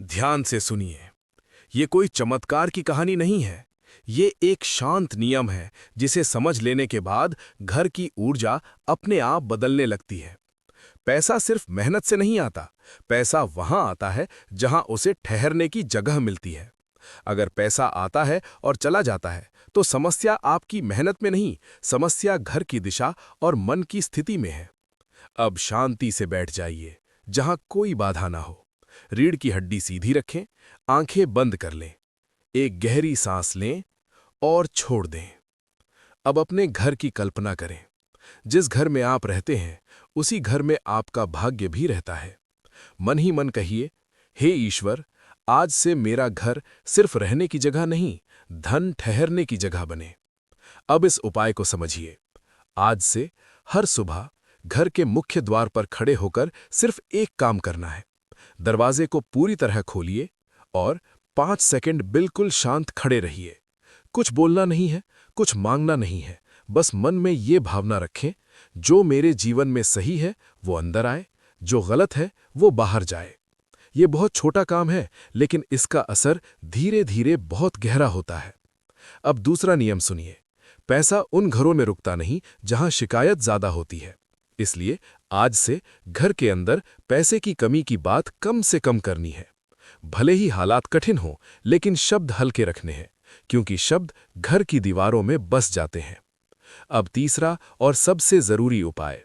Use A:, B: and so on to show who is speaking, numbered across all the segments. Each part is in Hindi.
A: ध्यान से सुनिए। ये कोई चमत्कार की कहानी नहीं है। ये एक शांत नियम है जिसे समझ लेने के बाद घर की ऊर्जा अपने आप बदलने लगती है। पैसा सिर्फ मेहनत से नहीं आता। पैसा वहां आता है जहां उसे ठहरने की जगह मिलती है। अगर पैसा आता है और चला जाता है तो समस्या आपकी मेहनत में नहीं, समस्या घर की दिशा और मन की स्थिति में है। अब शांति से बैठ जाइए, जहां कोई बाधा ना हो। रीढ़ की हड्डी सीधी रखें, आंखें बंद कर लें, एक गहरी सांस लें और छोड़ दें। अब अपने घर की कल्पना करें। जिस घर में आप रहते हैं उसी घर में आपका भाग्य भी रहता है। मन ही मन कहिए, हे ईश्वर, आज से मेरा घर सिर्फ रहने की जगह नहीं, धन ठहरने की जगह बने। अब इस उपाय को समझिए। आज से हर सुबह घर के मुख्य द्वार पर खड़े होकर सिर्फ एक काम करना है। दरवाजे को पूरी तरह खोलिए और 5 सेकंड बिल्कुल शांत खड़े रहिए। कुछ बोलना नहीं है, कुछ मांगना नहीं है, बस मन में ये भावना रखें, जो मेरे जीवन में सही है वो अंदर आए, जो गलत है वो बाहर जाए। ये बहुत छोटा काम है, लेकिन इसका असर धीरे धीरे बहुत गहरा होता है। अब दूसरा नियम सुनिए। पैसा उन घरों में रुकता नहीं जहां शिकायत ज्यादा होती है। इसलिए आज से घर के अंदर पैसे की कमी की बात कम से कम करनी है। भले ही हालात कठिन हों, लेकिन शब्द हल्के रखने हैं, क्योंकि शब्द घर की दीवारों में बस जाते हैं। अब तीसरा और सबसे जरूरी उपाय।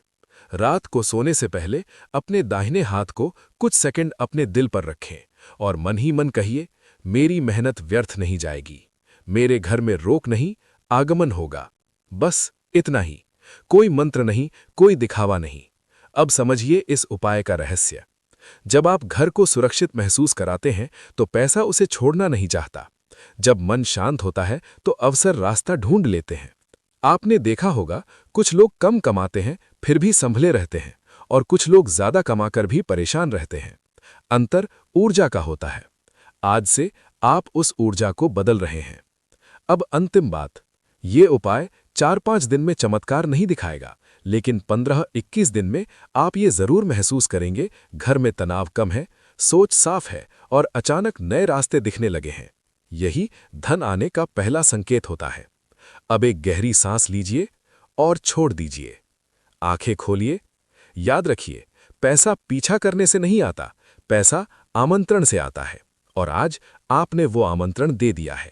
A: रात को सोने से पहले अपने दाहिने हाथ को कुछ सेकंड अपने दिल पर रखें और मन ही मन कहिए, मेरी मेहनत व्यर्थ नहीं जाएगी। मेरे घर में रोक नहीं, आगमन होगा। बस इतना ही। कोई मंत्र नहीं, कोई दिखावा नहीं। अब समझिए इस उपाय का रहस्य। जब आप घर को सुरक्षित महसूस कराते हैं तो पैसा उसे छोड़ना नहीं चाहता। जब मन शांत होता है तो अवसर रास्ता ढूंढ लेते हैं। आपने देखा होगा, कुछ लोग कम कमाते हैं फिर भी संभले रहते हैं, और कुछ लोग ज्यादा कमाकर भी परेशान रहते हैं। अंतर ऊर्जा का होता है। आज से आप उस ऊर्जा को बदल रहे हैं। अब अंतिम बात, ये उपाय 4-5 दिन में चमत्कार नहीं दिखाएगा, लेकिन 15-21 दिन में आप ये जरूर महसूस करेंगे, घर में तनाव कम है, सोच साफ है और अचानक नए रास्ते दिखने लगे हैं। यही धन आने का पहला संकेत होता है। अब एक गहरी सांस लीजिए और छोड़ दीजिए। आंखें खोलिए। याद रखिए, पैसा पीछा करने से नहीं आता, पैसा आमंत्रण से आता है, और आज आपने वो आमंत्रण दे दिया है।